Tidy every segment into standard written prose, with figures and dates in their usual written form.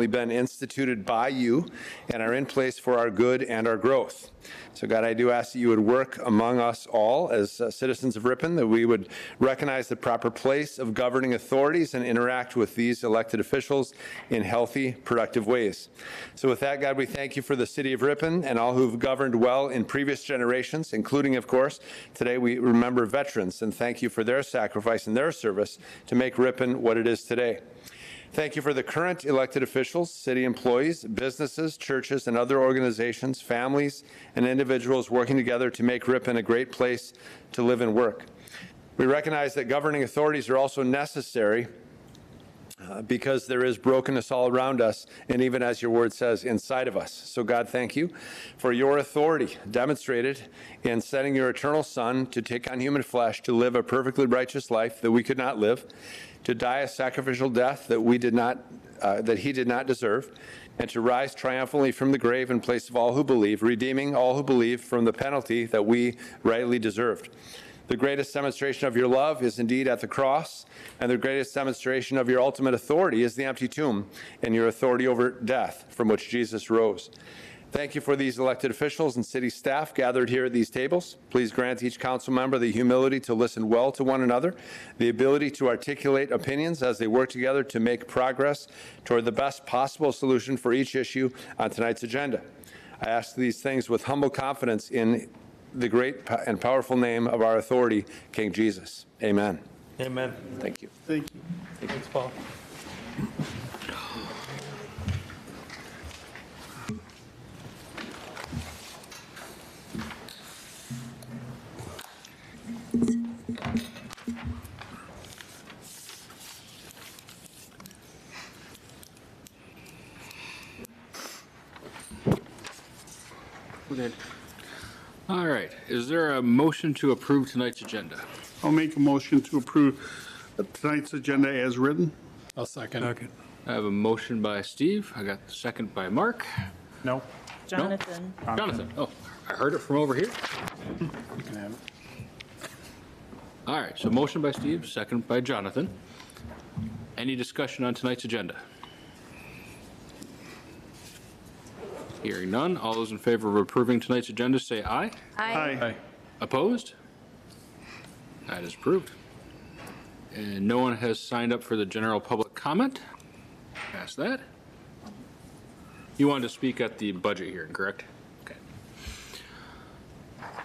been instituted by you and are in place for our good and our growth. So God, I do ask that you would work among us all as citizens of Ripon, that we would recognize the proper place of governing authorities and interact with these elected officials in healthy, productive ways. So with that, God, we thank you for the city of Ripon and all who've governed well in previous generations, including, of course, today we remember veterans, and thank you for their sacrifice and their service to make Ripon what it is today. Thank you for the current elected officials, city employees, businesses, churches, and other organizations, families, and individuals working together to make Ripon a great place to live and work. We recognize that governing authorities are also necessary because there is brokenness all around us, and even as your word says, inside of us. So God, thank you for your authority demonstrated in sending your eternal Son to take on human flesh, to live a perfectly righteous life that we could not live, to die a sacrificial death that he did not deserve, and to rise triumphantly from the grave in place of all who believe, redeeming all who believe from the penalty that we rightly deserved. The greatest demonstration of your love is indeed at the cross, and the greatest demonstration of your ultimate authority is the empty tomb and your authority over death, from which Jesus rose. Thank you for these elected officials and city staff gathered here at these tables. Please grant each council member the humility to listen well to one another, the ability to articulate opinions as they work together to make progress toward the best possible solution for each issue on tonight's agenda. I ask these things with humble confidence in the great and powerful name of our authority, King Jesus. Amen. Amen. Thank you. Thank you. Thanks, Paul. Okay. All right. Is there a motion to approve tonight's agenda? I'll make a motion to approve tonight's agenda as written. I'll second. Okay. I have a motion by Steve. I got the second by Mark. No. Jonathan. Jonathan. Oh, I heard it from over here. You can have it. All right. So motion by Steve, second by Jonathan. Any discussion on tonight's agenda? Hearing none. All those in favor of approving tonight's agenda say aye. Aye. Opposed? That is approved. And no one has signed up for the general public comment. Pass that. You wanted to speak at the budget hearing, correct? Okay.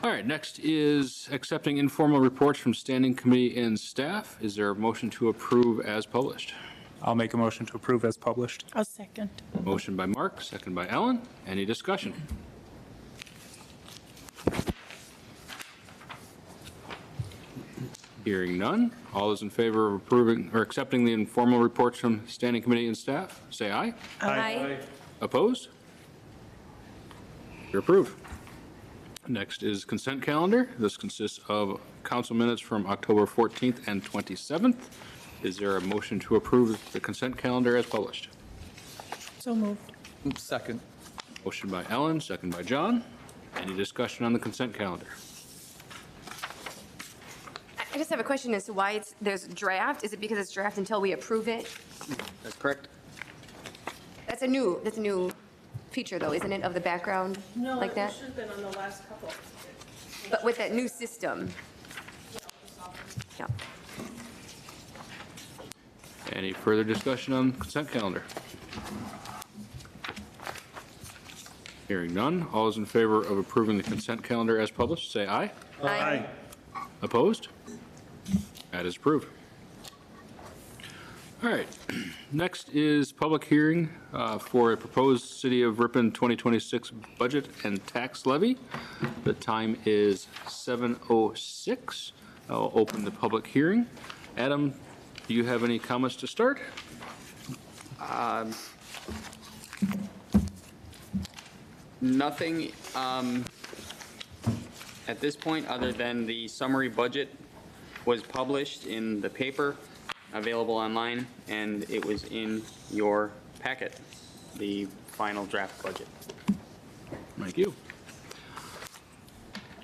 All right, next is accepting informal reports from standing committee and staff. Is there a motion to approve as published? I'll make a motion to approve as published. I'll second. Motion by Mark, second by Ellen. Any discussion? Hearing none. All those in favor of approving or accepting the informal reports from standing committee and staff, say aye. Aye. Opposed? You're approved. Next is consent calendar. This consists of council minutes from October 14th and 27th. Is there a motion to approve the consent calendar as published? So moved. Second. Motion by Ellen, second by John. Any discussion on the consent calendar? I just have a question as to why there's draft. Is it because it's draft until we approve it? That's correct. That's a new feature though, isn't it, of the background No, like it that? should have been on the last couple. But with that new system. Yeah. Any further discussion on consent calendar? Hearing none. All those in favor of approving the consent calendar as published, say aye. Aye. Opposed? That is approved. All right. Next is public hearing for a proposed City of Ripon 2026 budget and tax levy. The time is 7:06. I'll open the public hearing. Adam, do you have any comments to start? Nothing at this point other than the summary budget was published in the paper, available online, and it was in your packet, the final draft budget. Thank you.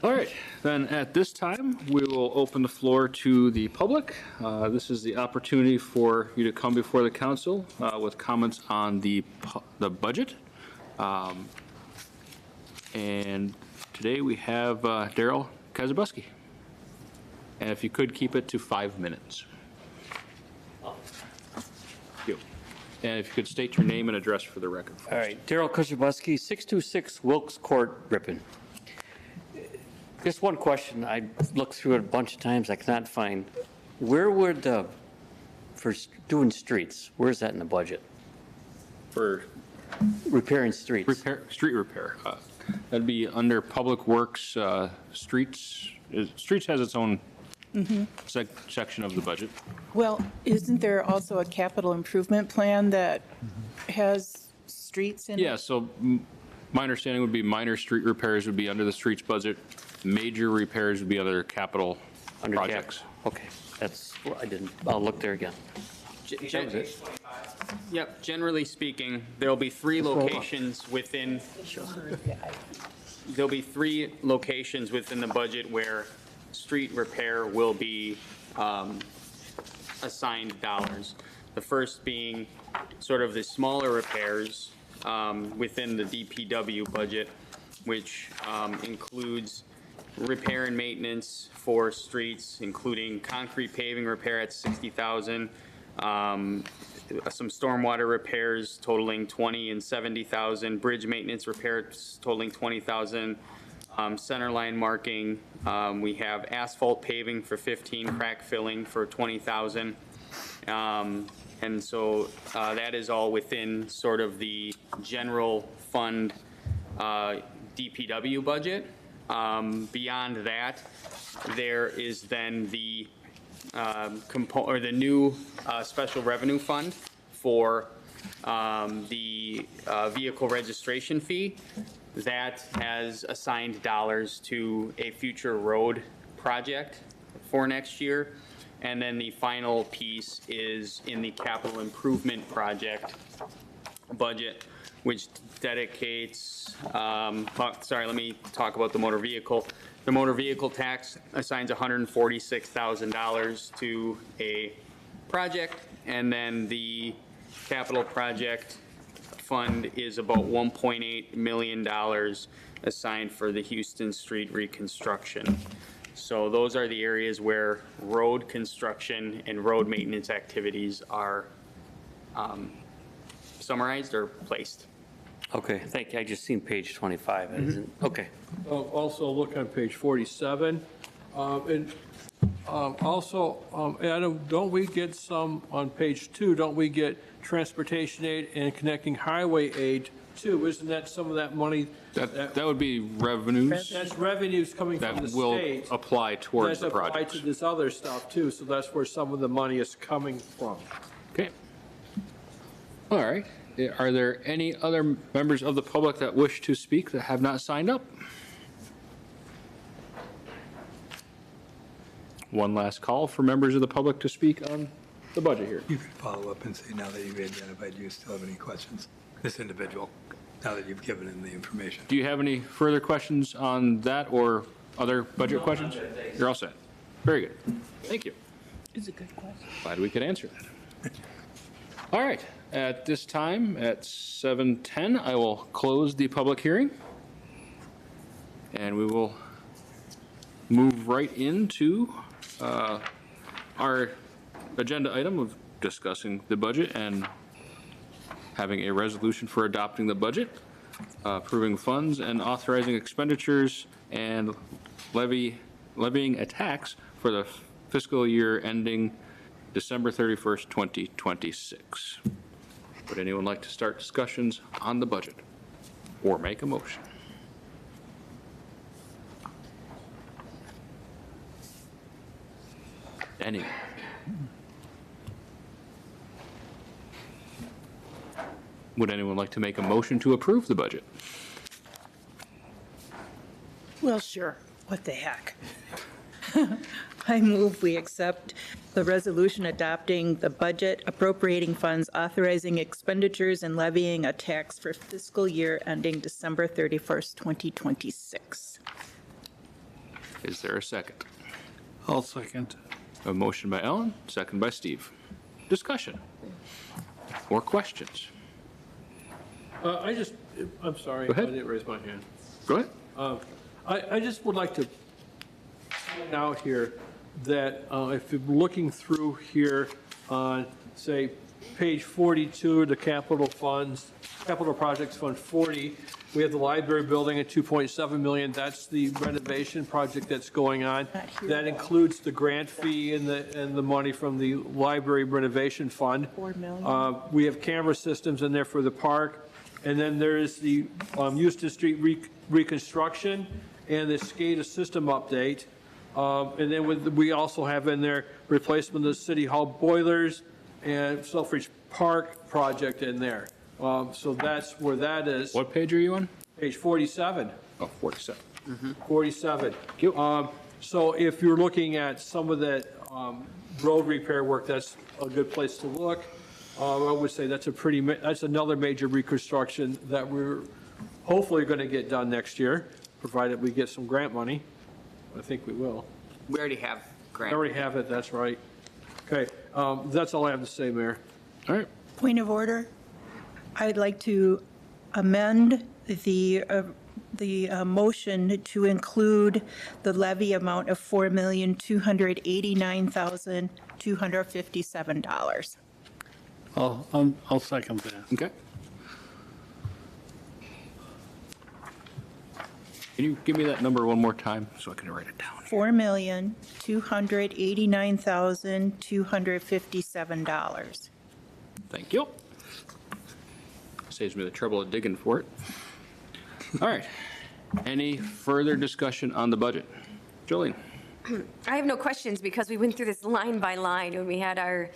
All right, then at this time, we will open the floor to the public. This is the opportunity for you to come before the council with comments on the budget. And today we have Daryl Kazabuski. And if you could keep it to 5 minutes. Thank you. And if you could state your name and address for the record. All right, Daryl Kozubowski, 626 Wilkes Court, Ripon. Just one question. I looked through it a bunch of times. I cannot find, where would, for doing streets, where's that in the budget? For Repairing streets? street repair, that'd be under Public Works, streets. Streets has its own section of the budget. Well, isn't there also a capital improvement plan that has streets in it? Yeah, so my understanding would be minor street repairs would be under the streets budget. Major repairs would be other capital Under projects. Okay, that's, I didn't, I'll look there again. Yep, generally speaking, there'll be three locations within, there'll be three locations within the budget where street repair will be assigned dollars. The first being sort of the smaller repairs within the DPW budget, which includes repair and maintenance for streets, including concrete paving repair at 60,000, some stormwater repairs totaling 20 and 70,000, bridge maintenance repairs totaling 20,000, center line marking. We have asphalt paving for 15, crack filling for 20,000. And so that is all within sort of the general fund DPW budget. Beyond that, there is then the the new special revenue fund for the vehicle registration fee that has assigned dollars to a future road project for next year. And then the final piece is in the capital improvement project budget, which dedicates, sorry, let me talk about the motor vehicle. The motor vehicle tax assigns $146,000 to a project, and then the capital project fund is about $1.8 million assigned for the Houston Street reconstruction. So those are the areas where road construction and road maintenance activities are summarized or placed. Okay, thank you. I just seen page 25. I didn't- Okay. Also look on page 47. And also, Adam, don't we get some, on page 2, don't we get transportation aid and connecting highway aid too? Isn't that some of that money? That would be revenues That's revenues coming from that the will state. apply towards the That's applied project. to this other stuff too, so that's where some of the money is coming from. Okay. All right. Are there any other members of the public that wish to speak that have not signed up? One last call for members of the public to speak on the budget here. You could follow up and say, now that you've identified, do you still have any questions? This individual, now that you've given him the information. Do you have any further questions on that or other budget questions? You're all set. Very good. Thank you. It's a good question. Glad we could answer that. All right. At this time, at 7:10, I will close the public hearing. And we will move right into our agenda item of discussing the budget and having a resolution for adopting the budget, approving funds and authorizing expenditures and levying a tax for the fiscal year ending December 31st, 2026. Would anyone like to start discussions on the budget or make a motion? Any? Would anyone like to make a motion to approve the budget? Well, sure. What the heck? I move we accept the resolution adopting the budget, appropriating funds, authorizing expenditures, and levying a tax for fiscal year ending December 31st, 2026. Is there a second? I'll second. A motion by Ellen, second by Steve. Discussion or questions? I'm sorry. Go ahead. I didn't raise my hand. Go ahead. I just would like to point out here that if you're looking through here on, say, page 42, the capital projects fund 40, we have the library building at 2.7 million. That's the renovation project that's going on. That includes the grant fee and the money from the library renovation fund. 4 million. We have camera systems in there for the park. And then there is the Houston Street reconstruction and the SCADA system update. And then we also have in there replacement of the city hall boilers and Selfridge Park project in there. So that's where that is. What page are you on? Page 47. Oh, 47. 47. Thank you. So if you're looking at some of that road repair work, that's a good place to look. I would say that's another major reconstruction that we're hopefully going to get done next year, provided we get some grant money. I think we will. We already have I grant. already have it, that's right. Okay, that's all I have to say, Mayor. All right. Point of order. I'd like to amend the motion to include the levy amount of $4,289,257. I'll second that. Okay. Can you give me that number one more time so I can write it down? $4,289,257. Thank you. Saves me the trouble of digging for it. All right. Any further discussion on the budget? Jolene? I have no questions because we went through this line by line when we had our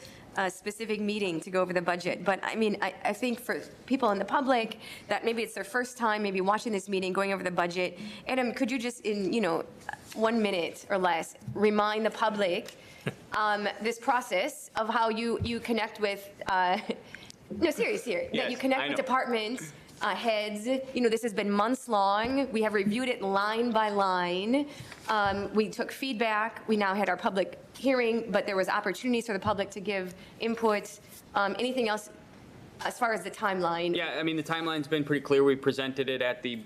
specific meeting to go over the budget. But I mean, I think for people in the public that maybe it's their first time, maybe watching this meeting, going over the budget. Adam, could you just in, 1 minute or less, remind the public this process of how you connect with, no, seriously, that Yes, you connect I with know. departments, heads. This has been months long. We have reviewed it line by line. We took feedback. We now had our public hearing, but there was opportunities for the public to give input. Anything else as far as the timeline? Yeah, I mean, the timeline's been pretty clear. We presented it at the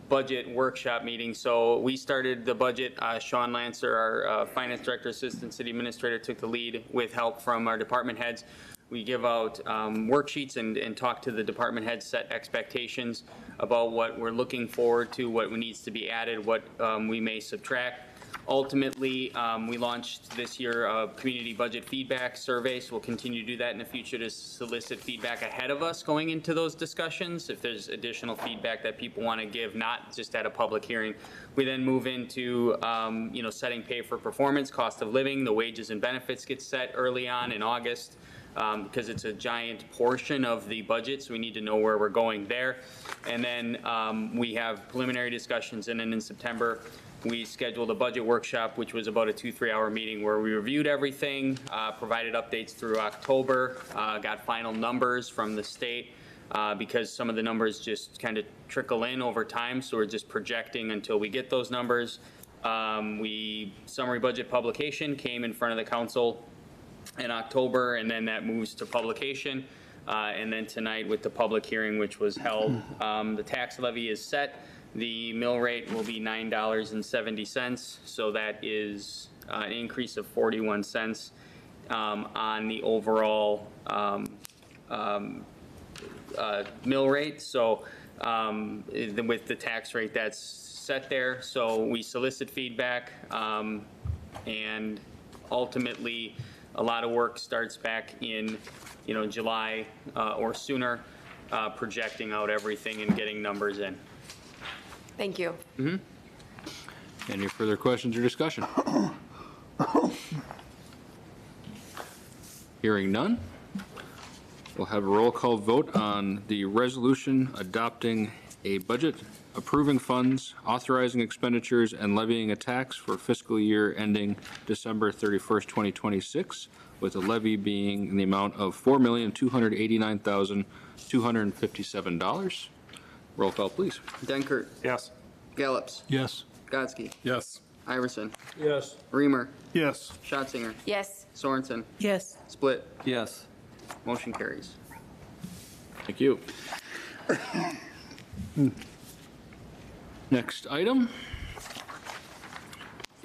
budget workshop meeting. So we started the budget. Sean Lancer, our finance director, assistant city administrator, took the lead with help from our department heads. We give out worksheets and talk to the department heads, set expectations about what we're looking forward to, what needs to be added, what we may subtract. Ultimately, we launched this year a community budget feedback survey, so we'll continue to do that in the future to solicit feedback ahead of us going into those discussions. If there's additional feedback that people want to give, not just at a public hearing. We then move into, setting pay for performance, cost of living, the wages and benefits get set early on in August. Because it's a giant portion of the budget, so we need to know where we're going there. And then we have preliminary discussions, and then in September, we scheduled a budget workshop, which was about a 2-3 hour meeting where we reviewed everything, provided updates through October, got final numbers from the state, because some of the numbers just kind of trickle in over time, so we're just projecting until we get those numbers. Summary budget publication came in front of the council in October, and then that moves to publication. And then tonight with the public hearing, which was held, the tax levy is set. The mill rate will be $9.70. So that is an increase of 41 cents on the overall mill rate. So with the tax rate that's set there. So we solicit feedback, and ultimately, a lot of work starts back in, July or sooner, projecting out everything and getting numbers in. Thank you. Any further questions or discussion? Hearing none, we'll have a roll call vote on the resolution adopting a budget, approving funds, authorizing expenditures, and levying a tax for fiscal year ending December 31st, 2026, with the levy being in the amount of $4,289,257. Roll call, please. Denkert. Yes. Gallops. Yes. Godsky. Yes. Iverson, Yes. Reamer, Yes. Schatzinger, Yes. Sorensen, Yes. Split. Yes. Motion carries. Thank you. Next item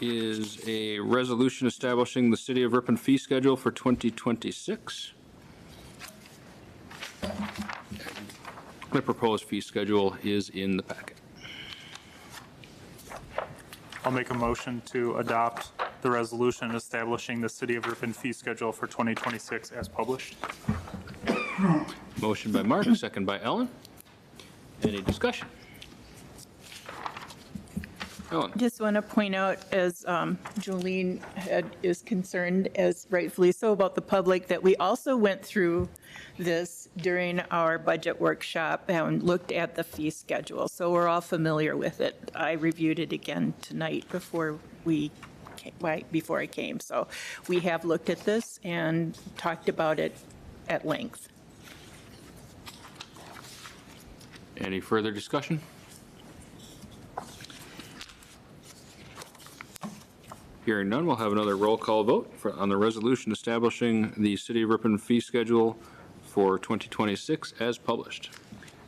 is a resolution establishing the City of Ripon fee schedule for 2026. The proposed fee schedule is in the packet. I'll make a motion to adopt the resolution establishing the City of Ripon fee schedule for 2026 as published. Motion by Mark, second by Ellen. Any discussion? Ellen? Just want to point out, as Jolene is concerned, as rightfully so, about the public, that we also went through this during our budget workshop and looked at the fee schedule. So we're all familiar with it. I reviewed it again tonight before I came. So we have looked at this and talked about it at length. Any further discussion? Hearing none, we'll have another roll call vote on the resolution establishing the City of Ripon fee schedule for 2026 as published.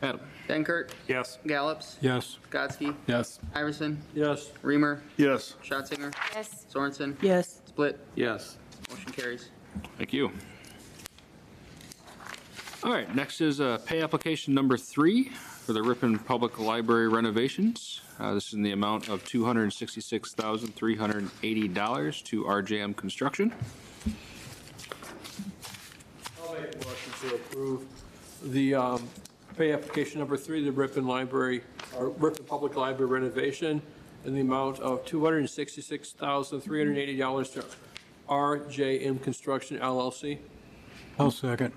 Adam? Dankert, Yes. Gallops, Yes. Skotsky, Yes. Iverson, Yes. Reamer, Yes. Schatzinger, Yes. Sorensen, Yes. Split. Yes. Motion carries. Thank you. All right, next is pay application number 3 for the Ripon Public Library renovations. This is in the amount of $266,380 to RJM Construction. I'll make a motion to approve the pay application number 3, the Ripon Library, or Ripon Public Library renovation in the amount of $266,380 to RJM Construction LLC. I'll second.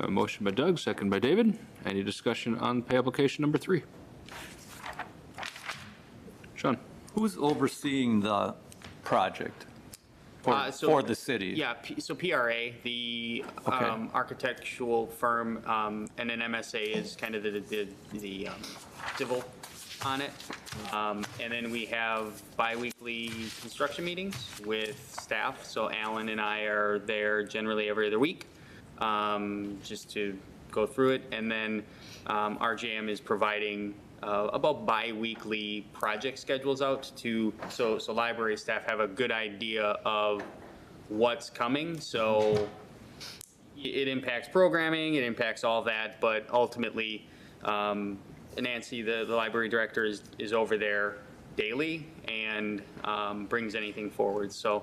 A motion by Doug, second by David. Any discussion on pay application number 3? Sean? Who's overseeing the project So- for the city? Yeah, so PRA, the Okay. architectural firm, and then MSA is kind of the civil on it. And then we have biweekly construction meetings with staff. So Alan and I are there generally every other week, just to go through it. And then RJM is providing about bi-weekly project schedules out so library staff have a good idea of what's coming. So it impacts programming, it impacts all that, but ultimately, Nancy, the library director, is over there daily and brings anything forward. So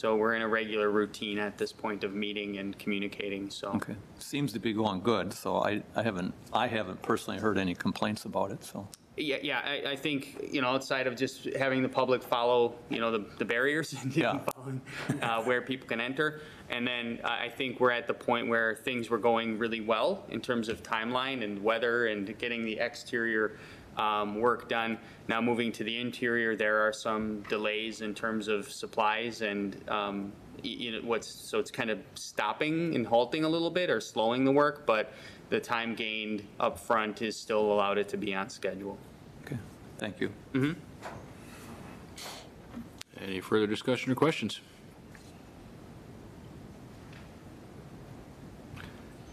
we're in a regular routine at this point of meeting and communicating, so. Okay. Seems to be going good, so I haven't personally heard any complaints about it, so. Yeah, I think, outside of just having the public follow, the barriers and Yeah. following, where people can enter. And then I think we're at the point where things were going really well in terms of timeline and weather and getting the exterior work done. Now moving to the interior, there are some delays in terms of supplies and, so it's kind of stopping and halting a little bit or slowing the work, but the time gained up front has still allowed it to be on schedule. Okay, thank you. Any further discussion or questions?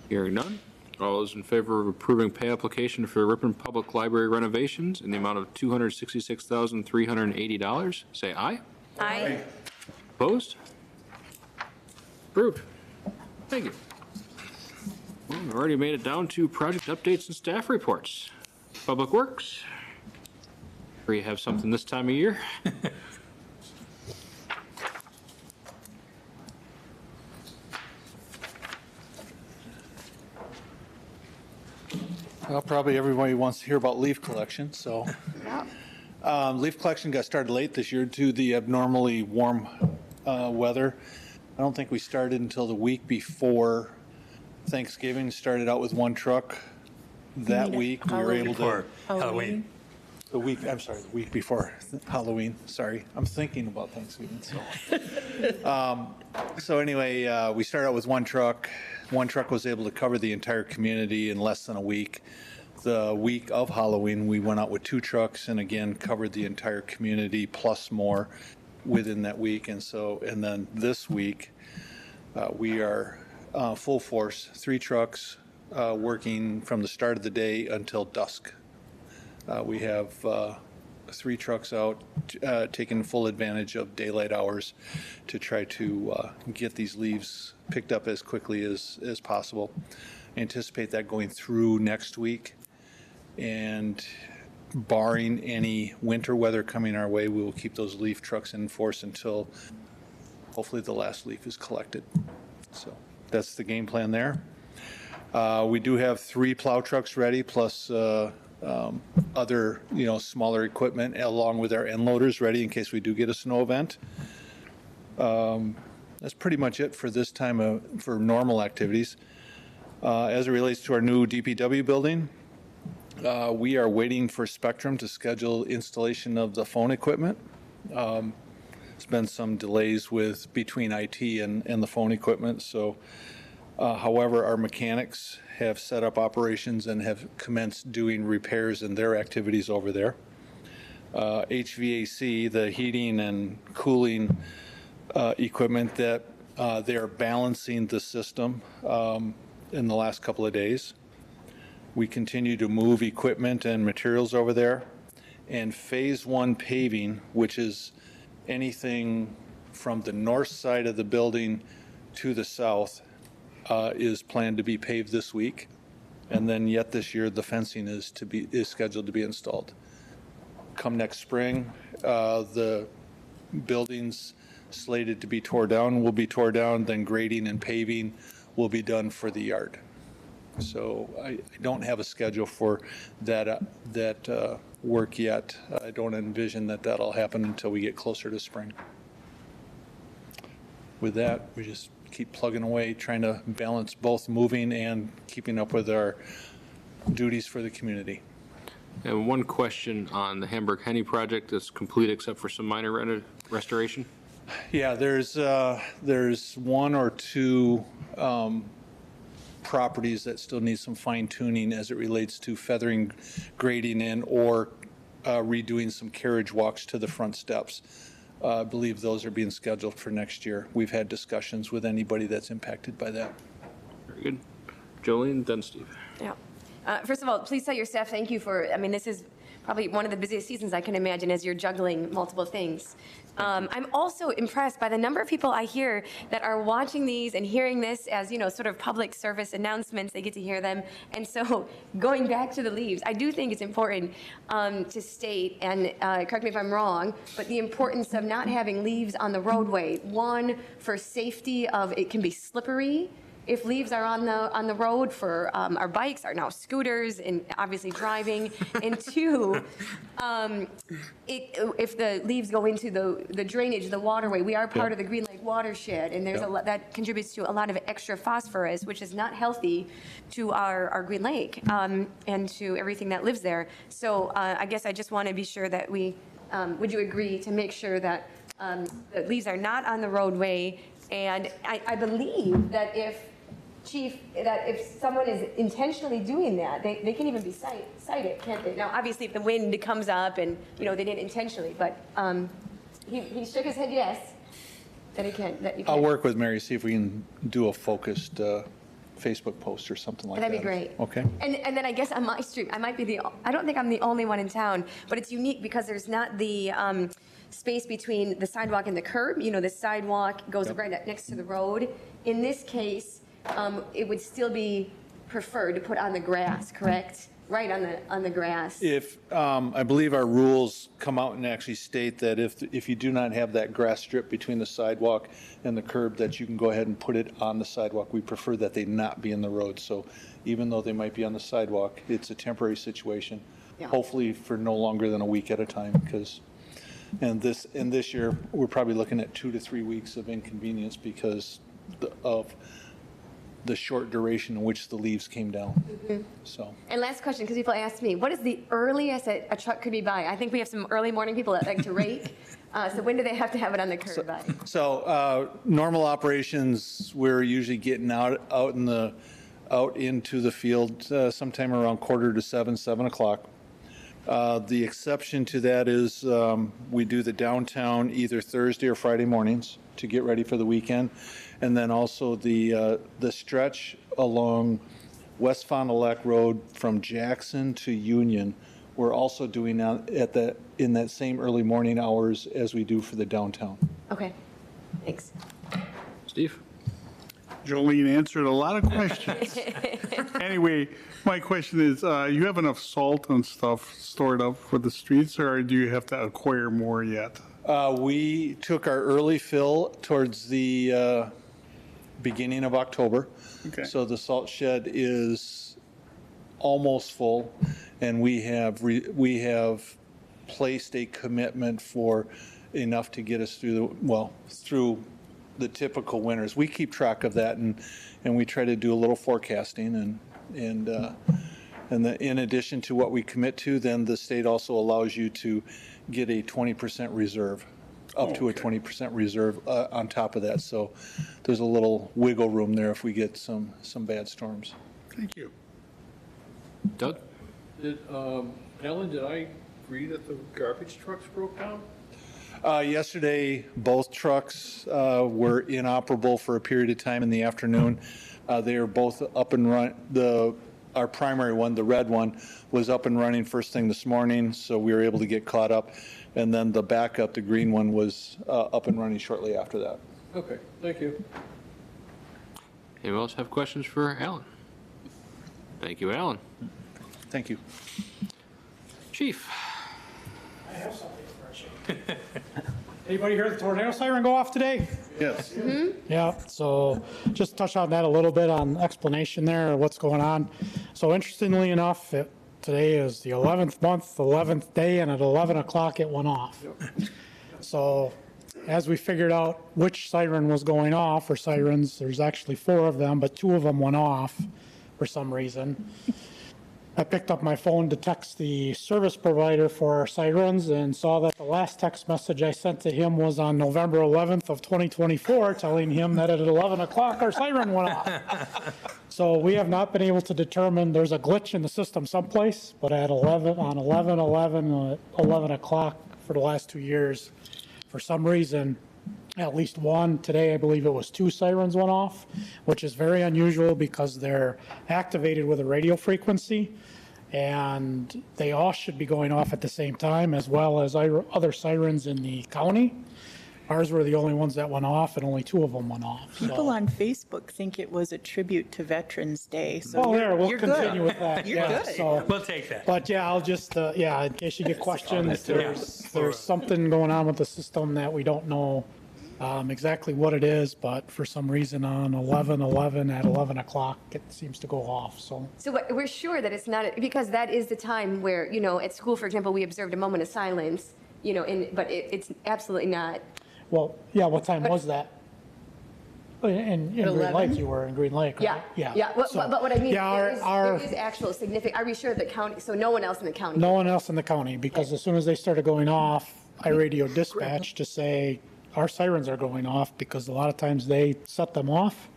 Hearing none. All those in favor of approving pay application for Ripon Public Library renovations in the amount of $266,380, say aye. Aye. Opposed? Approved. Thank you. Well, we've already made it down to project updates and staff reports. Public Works. Sure you have something this time of year? Well, probably everybody wants to hear about leaf collection, so. Leaf collection got started late this year due to the abnormally warm weather. I don't think we started until the week before Thanksgiving. Started out with one truck. That mean week, we were able to. Before Halloween. The week before Halloween, sorry. I'm thinking about Thanksgiving, so. So anyway, we started out with one truck. One truck was able to cover the entire community in less than a week. the week of Halloween, we went out with 2 trucks and again covered the entire community plus more within that week. And then this week, we are full force, 3 trucks working from the start of the day until dusk. We have 3 trucks out taking full advantage of daylight hours to try to get these leaves picked up as quickly as possible. Anticipate that going through next week. And barring any winter weather coming our way, we will keep those leaf trucks in force until hopefully the last leaf is collected. So that's the game plan there. We do have 3 plow trucks ready, plus other, smaller equipment, along with our end loaders ready in case we do get a snow event. That's pretty much it for this time for normal activities. As it relates to our new DPW building, we are waiting for Spectrum to schedule installation of the phone equipment. There's been some delays between IT and the phone equipment. So, however, our mechanics have set up operations and have commenced doing repairs in their activities over there. HVAC, the heating and cooling equipment that they are balancing the system in the last couple of days. We continue to move equipment and materials over there. And phase 1 paving, which is anything from the north side of the building to the south, is planned to be paved this week. And then yet this year, the fencing is scheduled to be installed. Come next spring, the buildings slated to be tore down will be tore down, then grading and paving will be done for the yard. So I don't have a schedule for that work yet. I don't envision that'll happen until we get closer to spring. With that, we just keep plugging away, trying to balance both moving and keeping up with our duties for the community. And one question on the Hamburg Henny project is complete except for some minor restoration? Yeah, there's 1 or 2 properties that still need some fine tuning as it relates to feathering, grading in, or redoing some carriage walks to the front steps. I believe those are being scheduled for next year. We've had discussions with anybody that's impacted by that. Very good. Jolene, then Steve. Yeah. First of all, please tell your staff thank you this is probably one of the busiest seasons I can imagine as you're juggling multiple things. I'm also impressed by the number of people I hear that are watching these and hearing this as, sort of public service announcements. They get to hear them. And so going back to the leaves, I do think it's important to state, and correct me if I'm wrong, but the importance of not having leaves on the roadway. 1, for safety of, it can be slippery if leaves are on the road for our bikes, our now scooters, and obviously driving. And 2, if the leaves go into the drainage, the waterway, we are part of the Green Lake watershed, and there's a lot that contributes to a lot of extra phosphorus, which is not healthy to our Green Lake and to everything that lives there. So I guess I just want to be sure that we, would you agree to make sure that the leaves are not on the roadway? And I believe that if someone is intentionally doing that, they can even be cited, can't they? Now, obviously, if the wind comes up and, they didn't intentionally, but he shook his head yes, that you can. I'll work with Mary, see if we can do a focused Facebook post or something like that. That'd be great. Okay. And then I guess on my street, I don't think I'm the only one in town, but it's unique because there's not the space between the sidewalk and the curb. The sidewalk goes right next to the road. In this case, it would still be preferred to put on the grass, correct? Right on the grass. If, I believe our rules come out and actually state that if you do not have that grass strip between the sidewalk and the curb, that you can go ahead and put it on the sidewalk. We prefer that they not be in the road. So even though they might be on the sidewalk, it's a temporary situation. Yeah. Hopefully for no longer than a week at a time, in this year, we're probably looking at 2 to 3 weeks of inconvenience because of the short duration in which the leaves came down. Mm-hmm. So. And last question, because people ask me, what is the earliest that a truck could be by? I think we have some early morning people that like to rake. So when do they have to have it on the curb by? So normal operations, we're usually getting out in the out into the field sometime around 6:45, 7 o'clock. The exception to that is we do the downtown either Thursday or Friday mornings to get ready for the weekend. And then also the stretch along West Fond du Lac Road from Jackson to Union, we're also doing that in that same early morning hours as we do for the downtown. Okay, thanks. Steve? Jolene answered a lot of questions. Anyway, my question is, you have enough salt and stuff stored up for the streets, or do you have to acquire more yet? We took our early fill towards the beginning of October. Okay. So the salt shed is almost full, and we have placed a commitment for enough to get us through through the typical winters. We keep track of that, and we try to do a little forecasting, and in addition to what we commit to, then the state also allows you to get a 20% reserve, up to a 20% reserve on top of that. So there's a little wiggle room there if we get some bad storms. Thank you. Doug? Ellen, did I agree that the garbage trucks broke down? Yesterday, both trucks were inoperable for a period of time in the afternoon. They are both up and run. Our primary one, the red one, was up and running first thing this morning, so we were able to get caught up. And then the backup, the green one, was up and running shortly after that. Okay, thank you. Anyone else have questions for Alan? Thank you, Alan. Thank you. Chief? I have something for you. Anybody hear the tornado siren go off today? Yes. Yeah, so just touch on that a little bit on explanation there of what's going on. So interestingly enough, today is the 11th month, 11th day, and at 11 o'clock it went off. So as we figured out which siren was going off, or sirens, there's actually 4 of them, but 2 of them went off for some reason. I picked up my phone to text the service provider for our sirens and saw that the last text message I sent to him was on November 11th of 2024, telling him that at 11 o'clock our siren went off. So we have not been able to determine, there's a glitch in the system someplace, but at 11 o'clock for the last 2 years, for some reason, at least one, today I believe it was 2 sirens went off, which is very unusual because they're activated with a radio frequency, and they all should be going off at the same time, as well as other sirens in the county. Ours were the only ones that went off, and only 2 of them went off. So. People on Facebook think it was a tribute to Veterans Day, so Well, there, we'll you're continue good. with that. You're yeah, good. So, We'll take that. but yeah, I'll just, in case you get questions, there's something going on with the system that we don't know exactly what it is, but for some reason on 11/11 at 11 o'clock, it seems to go off, so. So we're sure that it's not, because that is the time where, at school, for example, we observed a moment of silence, but it's absolutely not. Well, yeah, what time was that? In Green 11? Lake, you were in Green Lake, right? Yeah. But what I mean, Yeah, there is actual significant, are we sure the county, so no one else in the county? No one else in the county, because as soon as they started going off, I radioed dispatch to say, our sirens are going off, because a lot of times they set them off,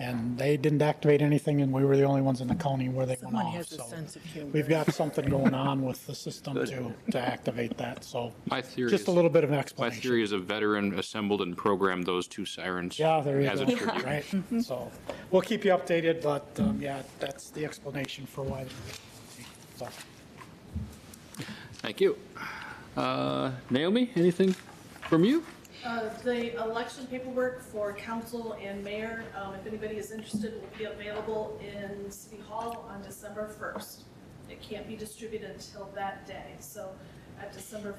and they didn't activate anything, and we were the only ones in the county where they Someone went off. has a So sense of humor. we've got something going on with the system to activate that, so. My theory Just is- a little bit of an My explanation. theory is a veteran assembled and programmed those 2 sirens. Yeah, there you as a go, tribute. right? So we'll keep you updated, but yeah, that's the explanation for why. So. Thank you. Naomi, anything from you? The election paperwork for council and mayor, if anybody is interested, will be available in City Hall on December 1st. It can't be distributed until that day, so on December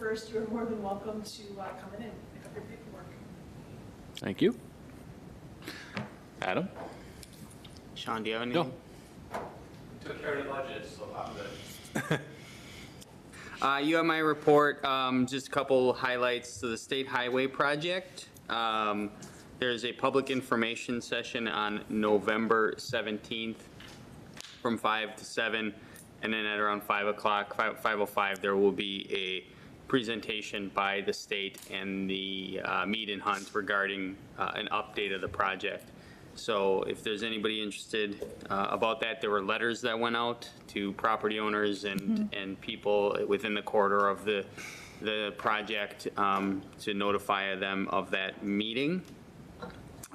1st, you're more than welcome to come in and pick up your paperwork. Thank you. Adam? Sean, do you have No. anything? Took care of the budget, so I'm good. You have my report, just a couple highlights to the State Highway Project. There's a public information session on November 17th from 5 to 7, and then at around 5 o'clock, 5:05, there will be a presentation by the state and the Mead and Hunt regarding an update of the project. So if there's anybody interested about that, there were letters that went out to property owners and people within the corridor of the project to notify them of that meeting.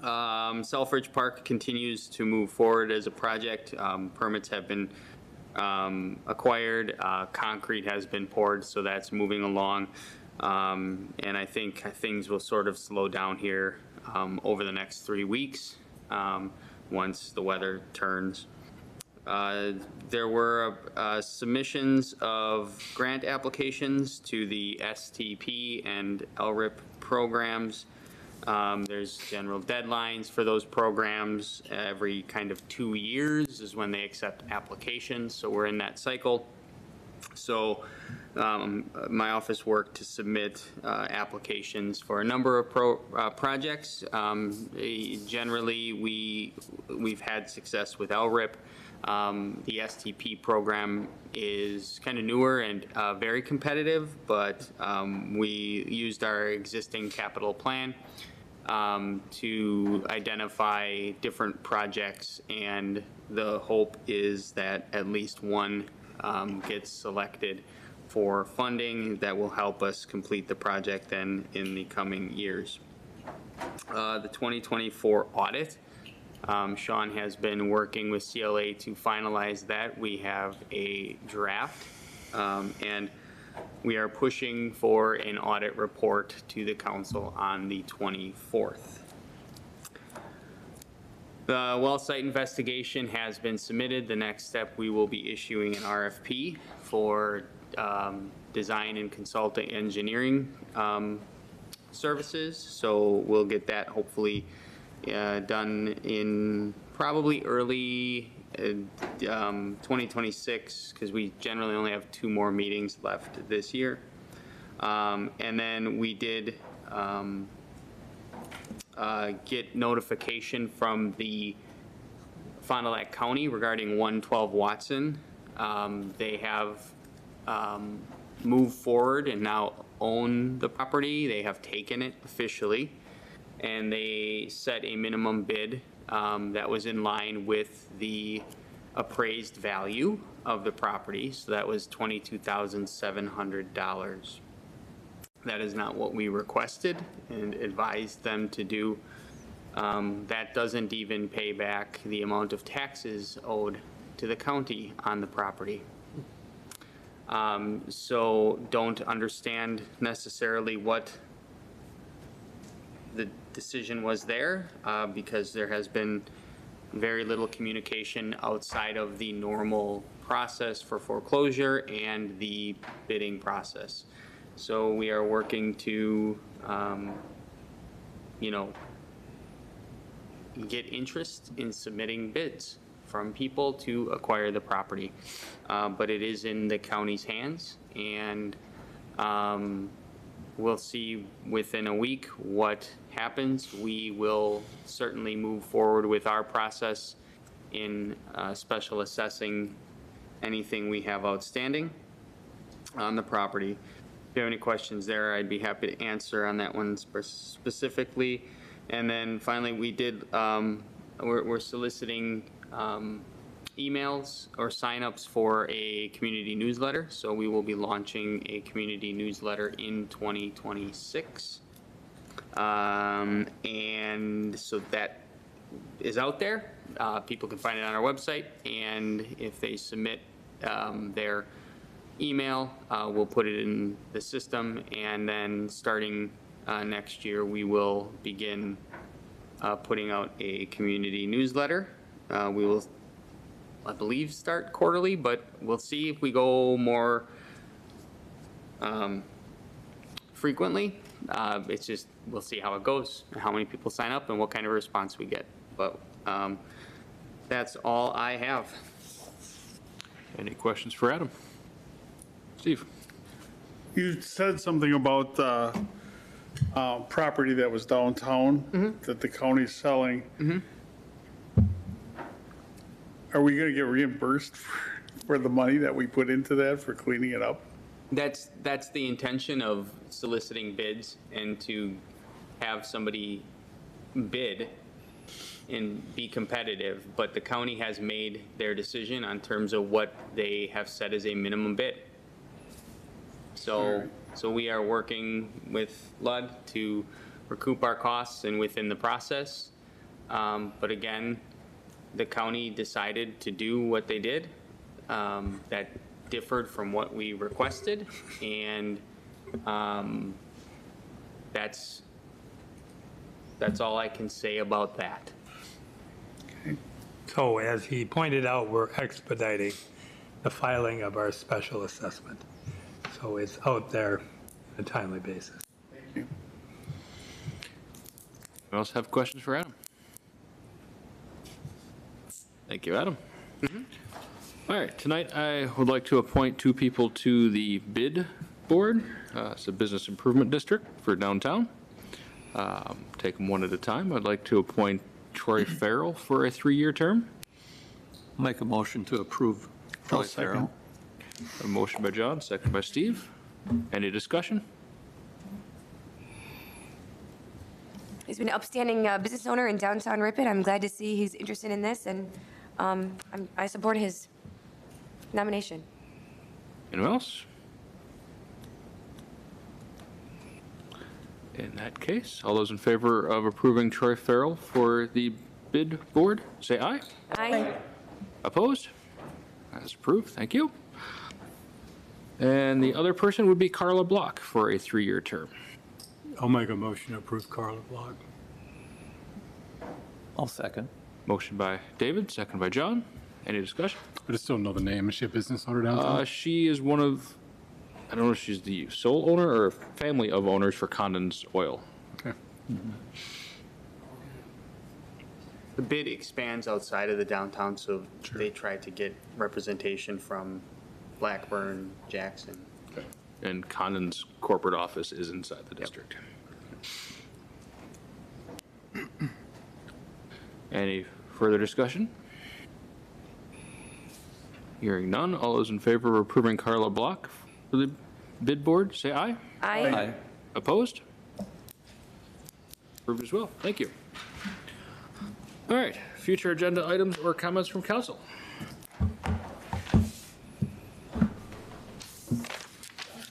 Selfridge Park continues to move forward as a project. Permits have been acquired, concrete has been poured, so that's moving along. And I think things will sort of slow down here over the next 3 weeks once the weather turns. There were submissions of grant applications to the STP and LRIP programs. There's general deadlines for those programs. Every kind of 2 years is when they accept applications, so we're in that cycle. So my office worked to submit applications for a number of projects. Generally, we've had success with LRIP. The STP program is kind of newer and very competitive, but we used our existing capital plan to identify different projects, and the hope is that at least one gets selected for funding that will help us complete the project then in the coming years. The 2024 audit, Sean has been working with CLA to finalize that. We have a draft, and we are pushing for an audit report to the council on the 24th. The well site investigation has been submitted. The next step, we will be issuing an RFP for design and consulting engineering services. So we'll get that hopefully done in probably early 2026, because we generally only have 2 more meetings left this year. And then we did get notification from the Fond du Lac County regarding 112 Watson. They have moved forward and now own the property. They have taken it officially, and they set a minimum bid that was in line with the appraised value of the property. So that was $22,700. That is not what we requested and advised them to do. That doesn't even pay back the amount of taxes owed to the county on the property. So don't understand necessarily what the decision was there, because there has been very little communication outside of the normal process for foreclosure and the bidding process. So we are working to, get interest in submitting bids from people to acquire the property. But it is in the county's hands, and we'll see within a week what happens. We will certainly move forward with our process in special assessing anything we have outstanding on the property. If you have any questions there, I'd be happy to answer on that one specifically. And then finally, we did, we're soliciting emails or signups for a community newsletter. So we will be launching a community newsletter in 2026. And so that is out there. People can find it on our website, and if they submit their email, we'll put it in the system, and then starting next year, we will begin putting out a community newsletter. We will, I believe, start quarterly, but we'll see if we go more frequently. It's just, we'll see how it goes, and how many people sign up, and what kind of response we get. But that's all I have. Any questions for Adam? Steve? You said something about property that was downtown that the county's selling. Are we going to get reimbursed for the money that we put into that for cleaning it up? That's the intention of soliciting bids, and to have somebody bid and be competitive, but the county has made their decision on terms of what they have set as a minimum bid. So we are working with LUD to recoup our costs and within the process. But again, the county decided to do what they did that differed from what we requested, and that's all I can say about that. So as he pointed out, we're expediting the filing of our special assessment. So it's out there on a timely basis. Anyone else have questions for Adam? Thank you, Adam. All right, tonight I would like to appoint 2 people to the bid board. It's a business improvement district for downtown. Take them one at a time. I'd like to appoint Troy Farrell for a 3-year term. Make a motion to approve Troy Farrell. A motion by John, second by Steve. Any discussion? He's been an upstanding business owner in downtown Ripon. I'm glad to see he's interested in this, and I support his nomination. Anyone else? In that case, all those in favor of approving Troy Farrell for the bid board, say aye. Aye. Opposed? That's approved. Thank you. And the other person would be Carla Block for a 3-year term. I'll make a motion to approve Carla Block. I'll second. Motion by David, second by John. Any discussion? I just don't know the name. Is she a business owner downtown? She is one of, I don't know if she's the sole owner or family of owners for Condon's Oil. Okay. The bid expands outside of the downtown, so they try to get representation from Blackburn, Jackson. And Condon's corporate office is inside the district. Any further discussion? Hearing none, all those in favor of approving Carla Block for the bid board, say aye. Aye. Opposed? Approved as well. Thank you. All right, future agenda items or comments from council?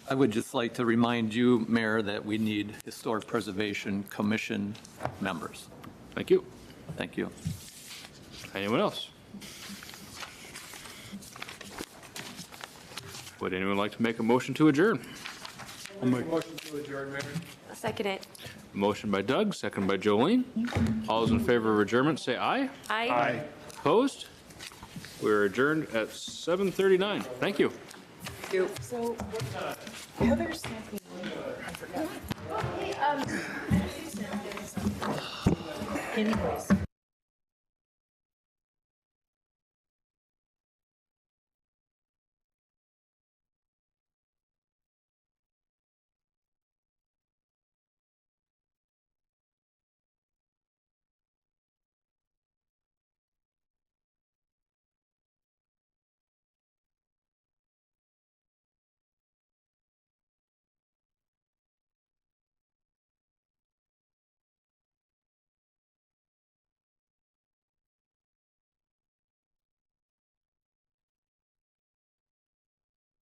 I would just like to remind you, Mayor, that we need Historic Preservation Commission members. Thank you. Thank you. Anyone else? Would anyone like to make a motion to adjourn? I'll make a motion to adjourn, Mayor. I'll second it. Motion by Doug, second by Jolene. All those in favor of adjournment, say aye. Aye. Opposed? We're adjourned at 7:39. Thank you. So, Heather sent me, I forgot. Anyways.